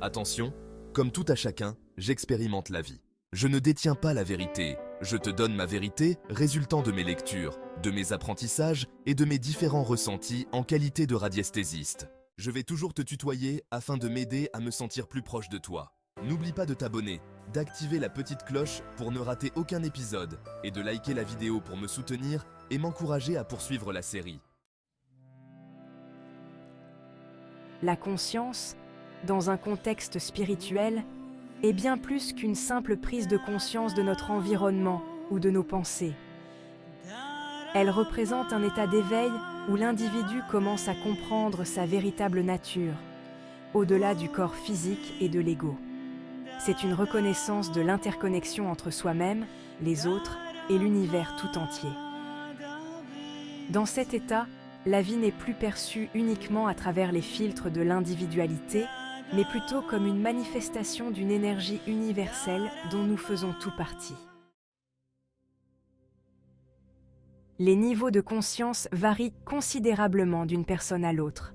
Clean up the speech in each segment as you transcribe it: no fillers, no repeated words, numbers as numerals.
Attention, comme tout à chacun, j'expérimente la vie. Je ne détiens pas la vérité, je te donne ma vérité résultant de mes lectures, de mes apprentissages et de mes différents ressentis en qualité de radiesthésiste. Je vais toujours te tutoyer afin de m'aider à me sentir plus proche de toi. N'oublie pas de t'abonner, d'activer la petite cloche pour ne rater aucun épisode et de liker la vidéo pour me soutenir et m'encourager à poursuivre la série. La conscience, dans un contexte spirituel, est bien plus qu'une simple prise de conscience de notre environnement ou de nos pensées. Elle représente un état d'éveil où l'individu commence à comprendre sa véritable nature, au-delà du corps physique et de l'ego. C'est une reconnaissance de l'interconnexion entre soi-même, les autres et l'univers tout entier. Dans cet état, la vie n'est plus perçue uniquement à travers les filtres de l'individualité, mais plutôt comme une manifestation d'une énergie universelle dont nous faisons tout partie. Les niveaux de conscience varient considérablement d'une personne à l'autre.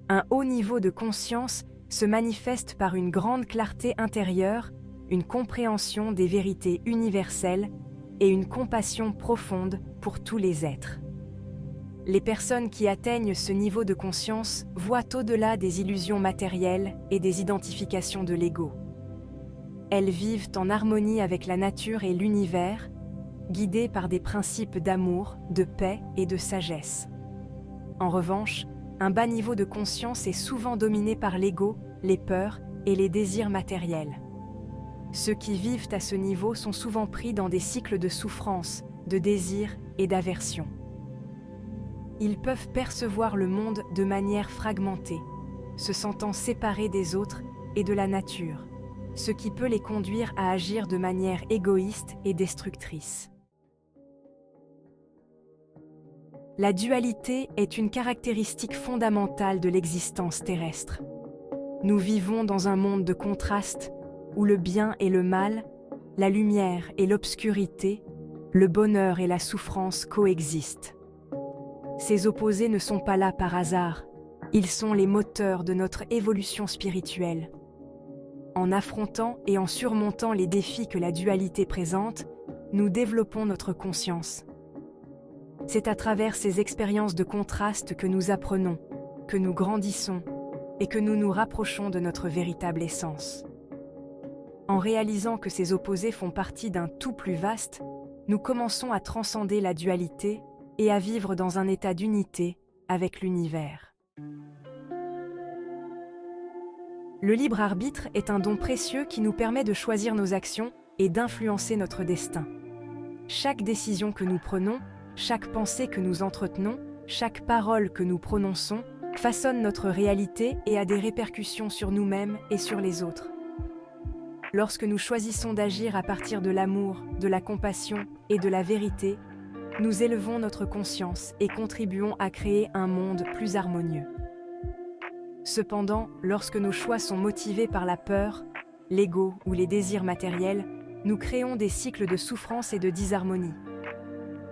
Un haut niveau de conscience se manifeste par une grande clarté intérieure, une compréhension des vérités universelles et une compassion profonde pour tous les êtres. Les personnes qui atteignent ce niveau de conscience voient au-delà des illusions matérielles et des identifications de l'ego. Elles vivent en harmonie avec la nature et l'univers, guidées par des principes d'amour, de paix et de sagesse. En revanche, un bas niveau de conscience est souvent dominé par l'ego, les peurs et les désirs matériels. Ceux qui vivent à ce niveau sont souvent pris dans des cycles de souffrance, de désir et d'aversion. Ils peuvent percevoir le monde de manière fragmentée, se sentant séparés des autres et de la nature, ce qui peut les conduire à agir de manière égoïste et destructrice. La dualité est une caractéristique fondamentale de l'existence terrestre. Nous vivons dans un monde de contrastes où le bien et le mal, la lumière et l'obscurité, le bonheur et la souffrance coexistent. Ces opposés ne sont pas là par hasard, ils sont les moteurs de notre évolution spirituelle. En affrontant et en surmontant les défis que la dualité présente, nous développons notre conscience. C'est à travers ces expériences de contraste que nous apprenons, que nous grandissons et que nous nous rapprochons de notre véritable essence. En réalisant que ces opposés font partie d'un tout plus vaste, nous commençons à transcender la dualité et à vivre dans un état d'unité avec l'univers. Le libre arbitre est un don précieux qui nous permet de choisir nos actions et d'influencer notre destin. Chaque décision que nous prenons, chaque pensée que nous entretenons, chaque parole que nous prononçons, façonne notre réalité et a des répercussions sur nous-mêmes et sur les autres. Lorsque nous choisissons d'agir à partir de l'amour, de la compassion et de la vérité, nous élevons notre conscience et contribuons à créer un monde plus harmonieux. Cependant, lorsque nos choix sont motivés par la peur, l'ego ou les désirs matériels, nous créons des cycles de souffrance et de disharmonie.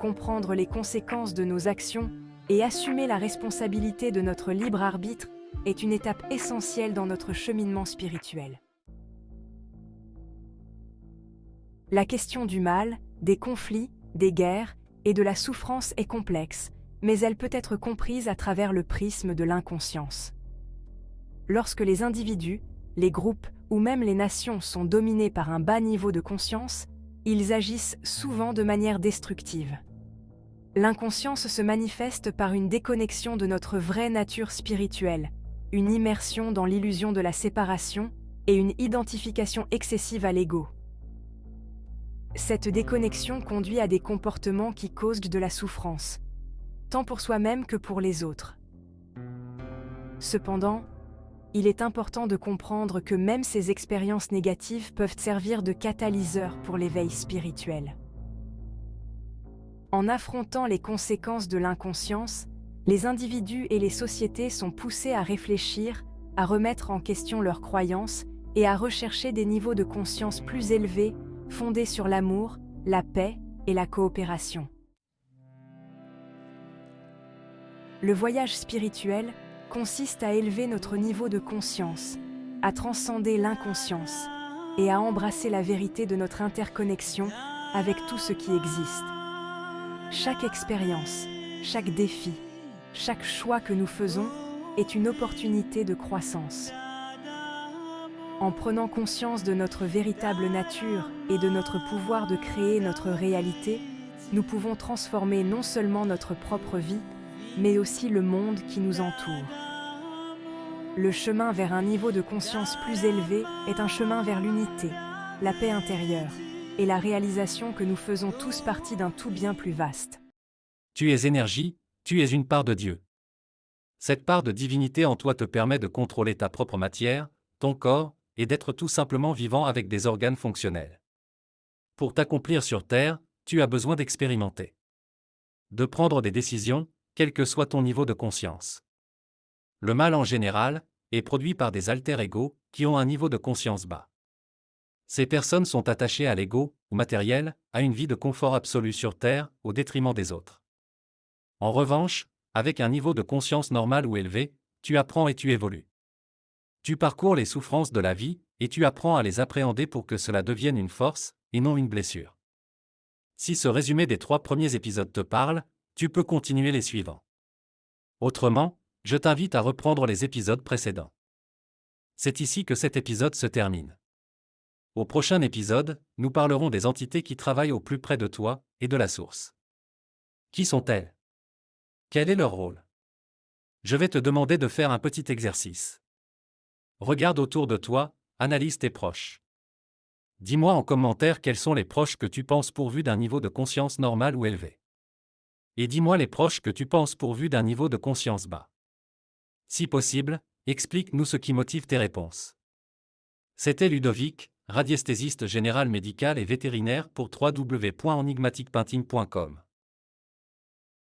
Comprendre les conséquences de nos actions et assumer la responsabilité de notre libre arbitre est une étape essentielle dans notre cheminement spirituel. La question du mal, des conflits, des guerres et de la souffrance est complexe, mais elle peut être comprise à travers le prisme de l'inconscience. Lorsque les individus, les groupes ou même les nations sont dominés par un bas niveau de conscience, ils agissent souvent de manière destructive. L'inconscience se manifeste par une déconnexion de notre vraie nature spirituelle, une immersion dans l'illusion de la séparation et une identification excessive à l'ego. Cette déconnexion conduit à des comportements qui causent de la souffrance, tant pour soi-même que pour les autres. Cependant, il est important de comprendre que même ces expériences négatives peuvent servir de catalyseur pour l'éveil spirituel. En affrontant les conséquences de l'inconscience, les individus et les sociétés sont poussés à réfléchir, à remettre en question leurs croyances et à rechercher des niveaux de conscience plus élevés, fondés sur l'amour, la paix et la coopération. Le voyage spirituel consiste à élever notre niveau de conscience, à transcender l'inconscience et à embrasser la vérité de notre interconnexion avec tout ce qui existe. Chaque expérience, chaque défi, chaque choix que nous faisons est une opportunité de croissance. En prenant conscience de notre véritable nature et de notre pouvoir de créer notre réalité, nous pouvons transformer non seulement notre propre vie, mais aussi le monde qui nous entoure. Le chemin vers un niveau de conscience plus élevé est un chemin vers l'unité, la paix intérieure et la réalisation que nous faisons tous partie d'un tout bien plus vaste. Tu es énergie, tu es une part de Dieu. Cette part de divinité en toi te permet de contrôler ta propre matière, ton corps, et d'être tout simplement vivant avec des organes fonctionnels. Pour t'accomplir sur Terre, tu as besoin d'expérimenter. De prendre des décisions, quel que soit ton niveau de conscience. Le mal en général est produit par des alter-égos qui ont un niveau de conscience bas. Ces personnes sont attachées à l'ego, ou matériel, à une vie de confort absolu sur Terre, au détriment des autres. En revanche, avec un niveau de conscience normal ou élevé, tu apprends et tu évolues. Tu parcours les souffrances de la vie, et tu apprends à les appréhender pour que cela devienne une force, et non une blessure. Si ce résumé des 3 premiers épisodes te parle, tu peux continuer les suivants. Autrement, je t'invite à reprendre les épisodes précédents. C'est ici que cet épisode se termine. Au prochain épisode, nous parlerons des entités qui travaillent au plus près de toi, et de la source. Qui sont-elles? Quel est leur rôle? Je vais te demander de faire un petit exercice. Regarde autour de toi, analyse tes proches. Dis-moi en commentaire quels sont les proches que tu penses pourvus d'un niveau de conscience normal ou élevé. Et dis-moi les proches que tu penses pourvus d'un niveau de conscience bas. Si possible, explique-nous ce qui motive tes réponses. C'était Ludovic, radiesthésiste général médical et vétérinaire pour www.enigmaticpainting.com.